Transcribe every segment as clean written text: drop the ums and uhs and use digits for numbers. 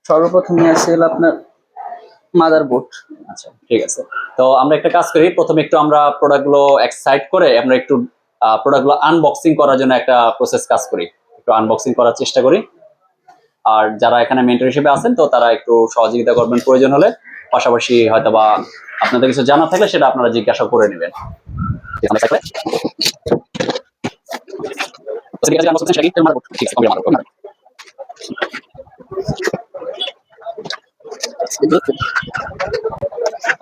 সর্বপ্রথমে আছে হলো আপনার মাদারবোর্ড। আচ্ছা ঠিক আছে, তো আমরা একটা কাজ করি, প্রথমে একটু আমরা প্রোডাক্টগুলো এক সাইড করে আমরা একটু প্রোডাক্টগুলো আনবক্সিং করার জন্য একটা প্রসেস কাজ করি, একটু আনবক্সিং করার চেষ্টা করি। আর যারা এখানে মেন্টর হিসেবে আছেন তো তারা একটু সহযোগিতা করবেন প্রয়োজন হলে, পাশাপাশি হয়তো বা আপনাদের কিছু জানা থাকলে সেটা আপনারা জিজ্ঞাসা করে নেবেন।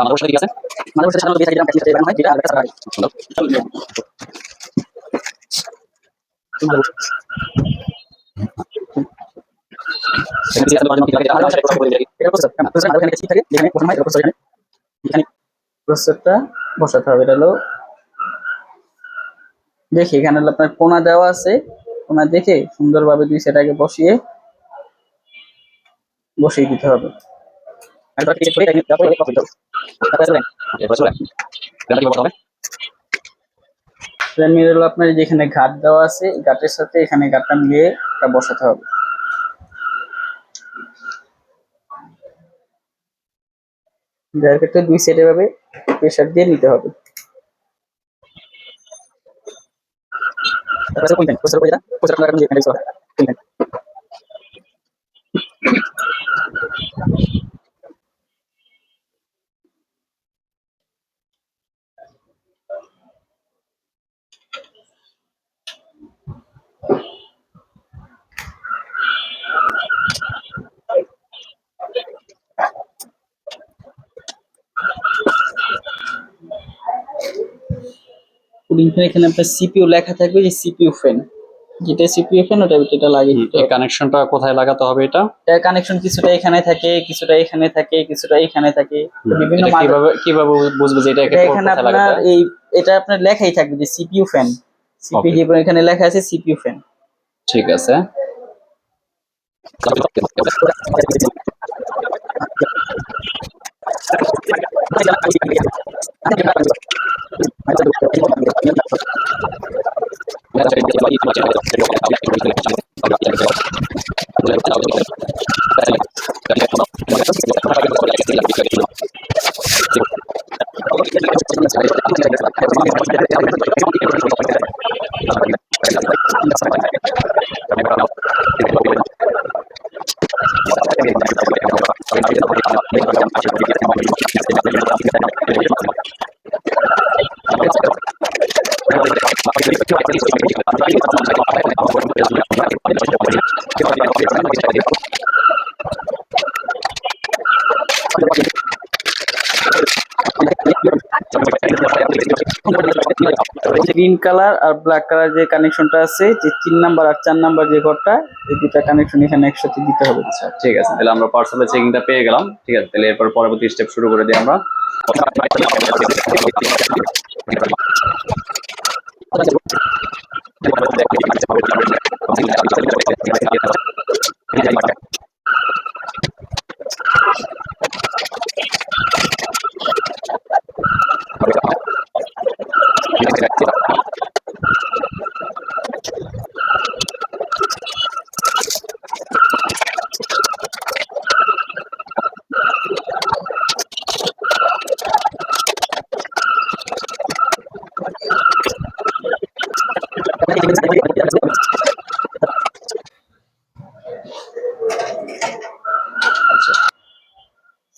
আমাদের সাথে কি আছে? মানে হচ্ছে সাধারণত বেসাইড গ্রাম কাছে হয় যেটা আর কাছে হয় প্রসেসরটা বসাতে হবে। এটা হলো দেখি এখানে হলো আপনার কোণা দেওয়া আছে, কোণা দেখে সুন্দরভাবে দুই সাইড আগে বসিয়ে দিতে হবে। আপনার যেখানে ঘাট দেওয়া আছে ঘাটের সাথে এখানে ঘাটটা মিলিয়ে এটা বসাতে হবে। যার ক্ষেত্রে দুই সাইডে ভাবে প্রেসার দিয়ে নিতে হবে। কুলিং ফ্যান এখানে আপনার সিপিইউ লেখা থাকবে, যে সিপিইউ ফ্যান, যেটা সিপিইউ ফ্যান ওটা এটা লাগিয়ে দিতে হবে। কানেকশনটা কোথায় লাগাতে হবে এটা? এর কানেকশন কিছুটা এখানে থাকে, কিছুটা এখানে থাকে, কিছুটা এখানে থাকে, বিভিন্ন কিভাবে বুঝবো যে এটা এখানে আপনার এই এটা আপনার লেখাই থাকবে যে সিপিইউ ফ্যান, সিপিইউ এখানে লেখা আছে সিপিইউ ফ্যান। ঠিক আছে। গ্রিন কালার আর ব্ল্যাক কালার যে কানেকশনটা আছে, যে 3 নাম্বার আর 4 নাম্বার যে ঘরটা, এই দুটো কানেকশন এখানে একসাথে দিতে হবে। আচ্ছা ঠিক আছে, তাহলে আমরা পার্সেলের চেকিংটা পেয়ে গেলাম। ঠিক আছে, তাহলে এরপর পরবর্তী স্টেপ শুরু করে দিই আমরা।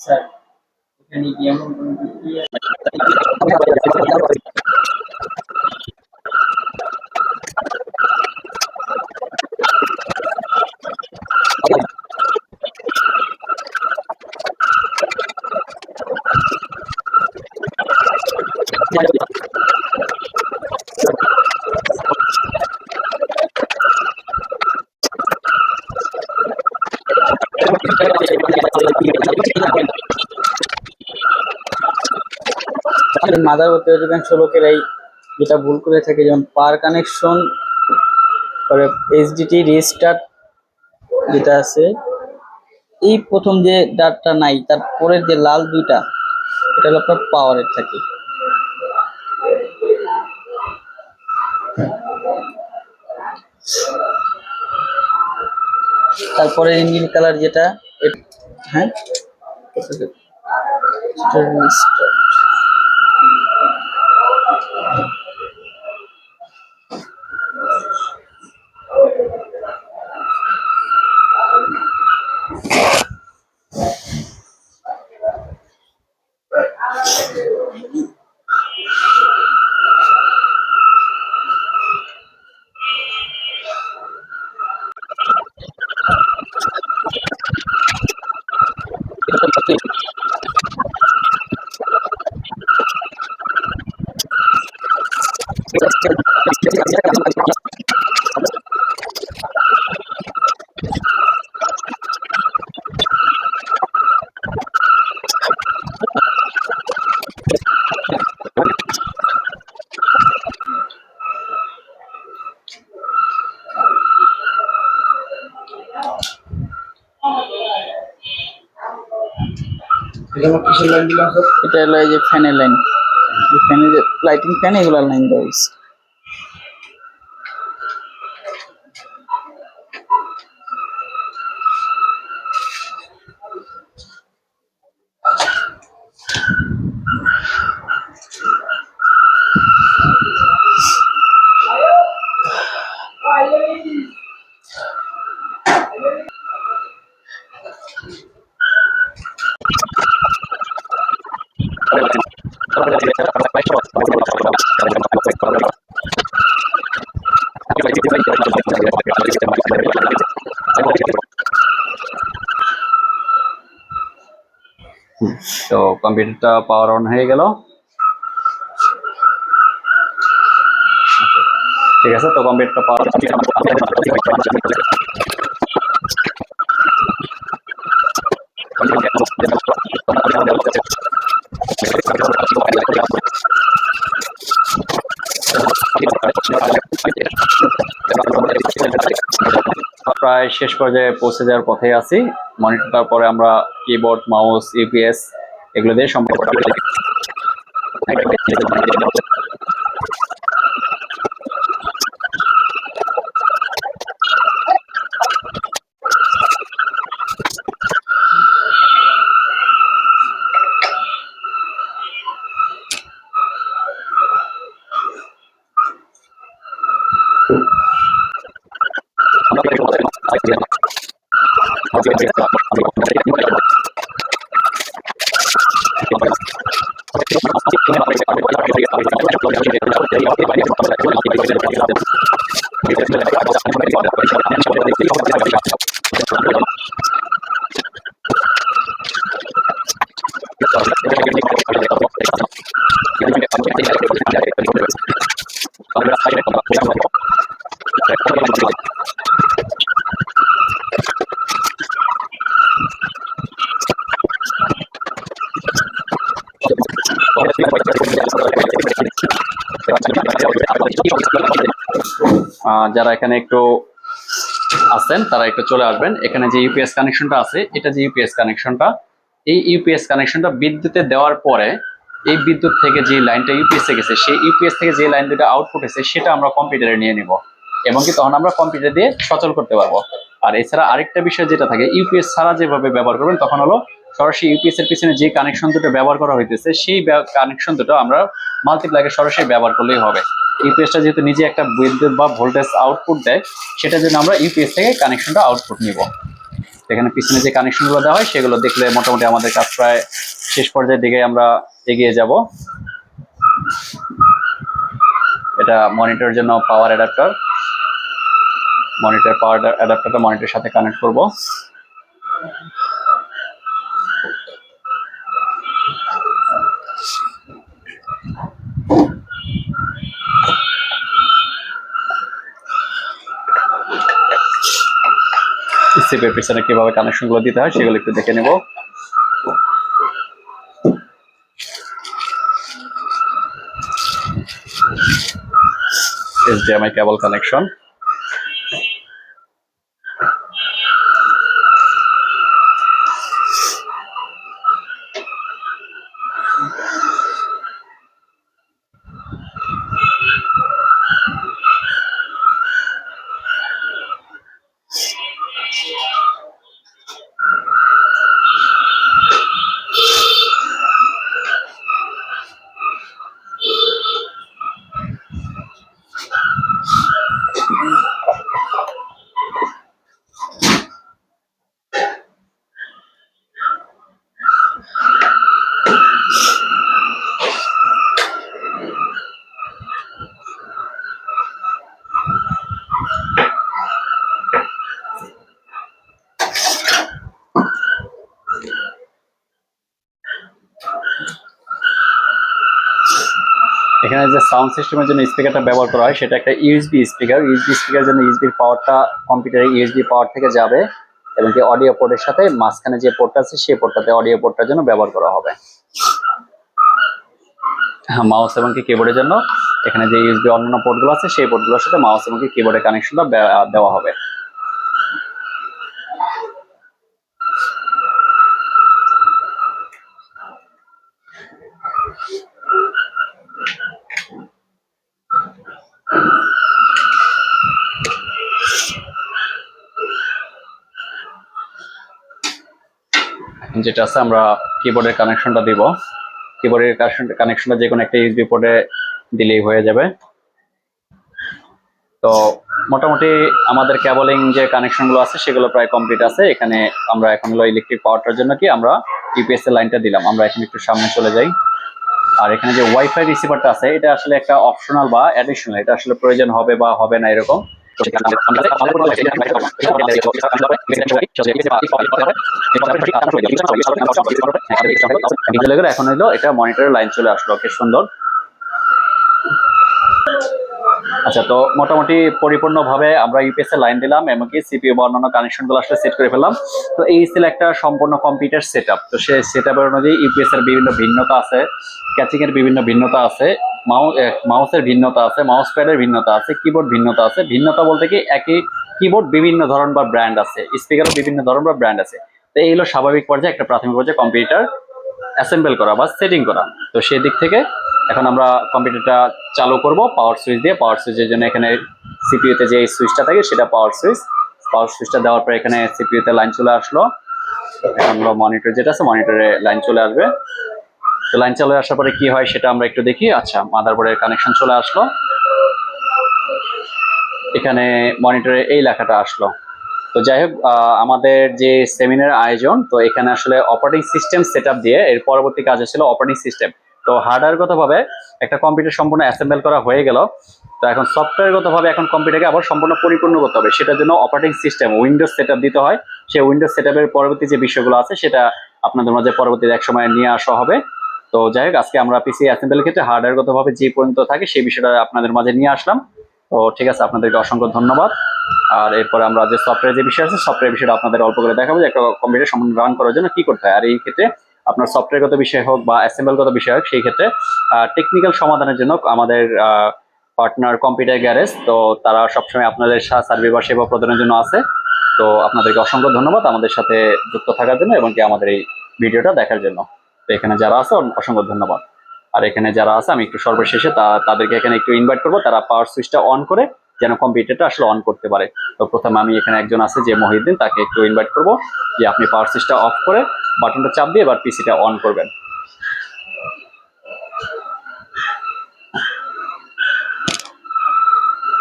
স্যার এখানে কি এমন কোনো মাদারবোর্ডে অধিকাংশ লোকেরাই যেটা ভুল করে থাকে, যেমন পাওয়ার কানেকশন পরে এইচডিটি রিস্টার্ট যেটা আছে, এই প্রথম যে ডাটটা নাই তার পরের যে লাল দুইটা, এটা হলো আপনার পাওয়ারের থাকে। তারপরে নীল কালার যেটা হ্যাঁ, সেটা restart। এটা হলো এই যে ফ্যানের লাইন, ফ্যানের যে লাইটিং ফ্যান, এগুলোর লাইন দেওয়া হয়েছে। তো কম্পিউটারটা পাওয়ার অন হয়ে গেল। ঠিক আছে, তো কম্পিউটারটা পাওয়ার প্রায় শেষ পর্যায়ে পৌঁছে যাওয়ার পথে আছি। মনিটরটার পরে আমরা কিবোর্ড, মাউস, ইউপিএস এগুলো দিয়ে সম্পর্ক যারা এখানে একটু আছেন তারা একটু চলে আসবেন। এখানে যে ইউপিএস কানেকশনটা আছে, এটা যে ইউপিএস কানেকশনটা, এই ইউপিএস কানেকশনটা বিদ্যুতে দেওয়ার পরে এই বিদ্যুৎ থেকে যে লাইনটা ইউপিএস এ গেছে, সেই ইউপিএস থেকে যে লাইন দুটো আউটপুট হয়েছে সেটা আমরা কম্পিউটারে নিয়ে নিব, এবং কি তখন আমরা কম্পিউটার দিয়ে সচল করতে পারবো। আর এছাড়া আরেকটা বিষয় যেটা থাকে, ইউপিএস ছাড়া যেভাবে ব্যবহার করবেন তখন হলো সরাসরি ইউপিএস এর পিছনে যে কানেকশন দুটো ব্যবহার করা হইতেছে সেই কানেকশন দুটো আমরা মাল্টিপ্লাগে সরাসরি ব্যবহার করলেই হবে। ইউপিএসটা যেহেতু নিজে একটা বিদ্যুৎ বা ভোল্টেজ আউটপুট দেয়, সেটার জন্য আমরা ইউপিএস থেকে কানেকশনটা আউটপুট নিব। এখানে পিছনে যে কানেকশনগুলো দেওয়া হয় সেগুলো দেখলে মোটামুটি আমাদের কাজ প্রায় শেষ পর্যায়ের দিকে আমরা এগিয়ে যাব। এটা মনিটরের জন্য পাওয়ার অ্যাডাপ্টার, মনিটর পাওয়ার অ্যাডাপ্টারটা মনিটরের সাথে কানেক্ট করব। সিপের পিছনে কিভাবে কানেকশনগুলো দিতে হয় সেগুলো একটু দেখে নেব। HDMI কেবল কানেকশন, এখানে যে সাউন্ড সিস্টেমের জন্য স্পিকারটা ব্যবহার করা হয় সেটা একটা ইউএসবি স্পিকার। ইউএসবি স্পিকারের জন্য ইউএসবির পাওয়ারটা কম্পিউটারে ইউএসবি পাওয়ার থেকে যাবে এবং কি অডিও পোর্টের সাথে মাঝখানে যে পোর্টটা আছে সেই পোর্টটাতে অডিও পোর্টটার জন্য ব্যবহার করা হবে। মাউস এবং কি কিবোর্ডের জন্য এখানে যে ইউএসবি অন্যান্য পোর্টগুলো আছে সেই পোর্টগুলোর সাথে মাউস এবং কি কিবোর্ডের কানেকশনটা দেওয়া হবে। যেটা আছে আমরা কিবোর্ডের কানেকশনটা দিব। কিবোর্ডের কানেকশনটা যে কোনো একটা ইউএসবি পোর্টে দিলেই হয়ে যাবে। তো মোটামুটি আমাদের কেবলিং যে কানেকশনগুলো আছে সেগুলো প্রায় কমপ্লিট আছে। এখানে আমরা এখন হলো ইলেকট্রিক পাওয়ারটার জন্য কি আমরা ইউপিএস এর লাইনটা দিলাম। আমরা এখন একটু সামনে চলে যাই। আর এখানে যে ওয়াইফাই রিসিভারটা আছে এটা আসলে একটা অপশনাল বা অ্যাডিশনাল, এটা আসলে প্রয়োজন হবে বা হবে না এরকম। এখন হলো এটা মনিটরের লাইন চলে আসলো, ওকে সুন্দর। আচ্ছা, তো মোটামুটি পরিপূর্ণভাবে আমরা ইউপিএস এর লাইন দিলাম, এমনকি সিপিইউ বা অন্যান্য কানেকশনগুলো আসলে সেট করে ফেললাম। তো এই ছিল একটা সম্পূর্ণ কম্পিউটার সেটআপ। তো সেই সেটআপের অনুযায়ী ইউপিএস এর বিভিন্ন ভিন্নতা আছে, ক্যাচিং এর বিভিন্ন ভিন্নতা আছে, মাউসের ভিন্নতা আছে, মাউস প্যাডের ভিন্নতা আছে, কিবোর্ড ভিন্নতা আছে। ভিন্নতা বলতে কি একই কিবোর্ড বিভিন্ন ধরন বা ব্র্যান্ড আছে, স্পিকারও বিভিন্ন ধরন বা ব্র্যান্ড আছে। তো এই হলো স্বাভাবিক পর্যায়ে একটা প্রাথমিক পর্যায়ে কম্পিউটার অ্যাসেম্বল করা বা সেটিং করা। তো সেই দিক থেকে এখন আমরা কম্পিউটারটা চালু করব পাওয়ার সুইচ দিয়ে। পাওয়ার সুইচের জন্য এখানে সিপিইউতে যে সুইচটা থাকে সেটা পাওয়ার সুইচ। পাওয়ার সুইচটা দেওয়ার পর এখানে সিপিইউতে লাইন চলে আসলো। এখন মনিটর যেটা আছে মনিটরে লাইন চলে আসবে। তো লাইন চলে আসার পরে কি হয় সেটা আমরা একটু দেখি। আচ্ছা, মাদারবোর্ডের কানেকশন চলে আসলো। এখানে মনিটরে এই লেখাটা আসলো। তো যাই হোক, আমাদের যে সেমিনার আয়োজন, তো এখানে আসলে অপারেটিং সিস্টেম সেটআপ দিয়ে এর পরবর্তী কাজ ছিল অপারেটিং সিস্টেম। তো হার্ডওয়্যারগতভাবে একটা কম্পিউটার সম্পূর্ণ অ্যাসেম্বল করা হয়ে গেল। তো এখন সফটওয়্যারগতভাবে এখন কম্পিউটারকে আবার সম্পূর্ণ পরিপূর্ণ করতে হবে। সেটার জন্য অপারেটিং সিস্টেম উইন্ডোজ সেটআপ দিতে হয়। সেই উইন্ডোজ সেটআপের পরবর্তী যে বিষয়গুলো আছে সেটা আপনাদের মাঝে পরবর্তীতে এক সময় নিয়ে আসা হবে। তো যাই হোক, আজকে আমরা পিসি অ্যাসেম্বলের ক্ষেত্রে হার্ডওয়্যারগতভাবে যে পর্যন্ত থাকে সেই বিষয়টা আপনাদের মাঝে নিয়ে আসলাম। তো ঠিক আছে, আপনাদেরকে অসংখ্য ধন্যবাদ। আর এরপরে আমরা যে সফটওয়্যার যে বিষয় আছে সফটওয়্যার বিষয়টা আপনাদের অল্প করে দেখাবো যে একটা কম্পিউটার সম্পূর্ণ রান করার জন্য কি করতে হয়। আর এই ক্ষেত্রে আপনার সফটওয়্যারগত বিষয় হোক বা অ্যাসেম্বলগত বিষয় হোক, সেই ক্ষেত্রে টেকনিক্যাল সমাধানের জন্য আমাদের পার্টনার কম্পিউটার গ্যারেজ, তো তারা সবসময় আপনাদের সার্ভিস বা সেবা প্রদানের জন্য আছে। তো আপনাদেরকে অসংখ্য ধন্যবাদ আমাদের সাথে যুক্ত থাকার জন্য এবং কি আমাদের এই ভিডিওটা দেখার জন্য। তো এখানে যারা আছে অসংখ্য ধন্যবাদ। আর এখানে যারা আছে আমি একটু সর্বশেষে তাদেরকে এখানে একটু ইনভাইট করবো, তারা পাওয়ার সুইচটা অন করে যেন কম্পিউটারটা আসলে অন করতে পারে। তো প্রথমে আমি এখানে একজন আছে যে মহিউদ্দিন, তাকে একটু ইনভাইট করবো যে আপনি পাওয়ার সুইচটা অফ করে বাটনটা চাপ দিয়ে এবার পিসিটা অন করবেন।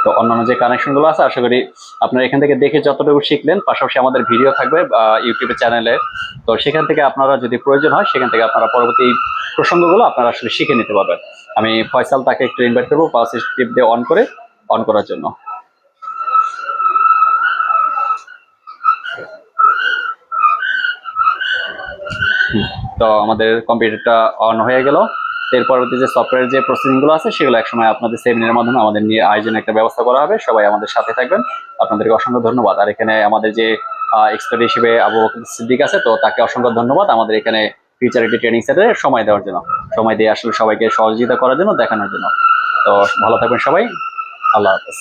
তো অন্যান্য যে কানেকশনগুলো আছে আশা করি আপনারা এখান থেকে দেখে যতটুকু শিখলেন, পাশাপাশি আমাদের ভিডিও থাকবে ইউটিউবের চ্যানেলে। তো সেখান থেকে আপনারা যদি প্রয়োজন হয় সেখান থেকে আপনারা পরবর্তী প্রসঙ্গগুলো আপনারা আসলে শিখে নিতে পারবেন। আমি ফয়সাল, তাকে একটু ইনভাইট করবো পাওয়ার সুইচ টিপ দিয়ে অন করার জন্য। তো আমাদের কম্পিউটারটা অন হয়ে গেল। এর পরবর্তী যে সফটওয়্যার যে প্রসেসিংগুলো আছে সেগুলো একসময় আপনাদের সেমিনারের মাধ্যমে আমাদের নিয়ে আয়োজনে একটা ব্যবস্থা করা হবে। সবাই আমাদের সাথে থাকবেন, আপনাদেরকে অসংখ্য ধন্যবাদ। আর এখানে আমাদের যে এক্সপার্ট হিসেবে আবু বকর সিদ্দিক আছে, তো তাকে অসংখ্য ধন্যবাদ আমাদের এখানে ফিউচারিটি ট্রেনিং সেন্টারে সময় দেওয়ার জন্য, সময় দিয়ে আসলে সবাইকে সহযোগিতা করার জন্য, দেখানোর জন্য। তো ভালো থাকবেন সবাই, আল্লাহ হাফেজ।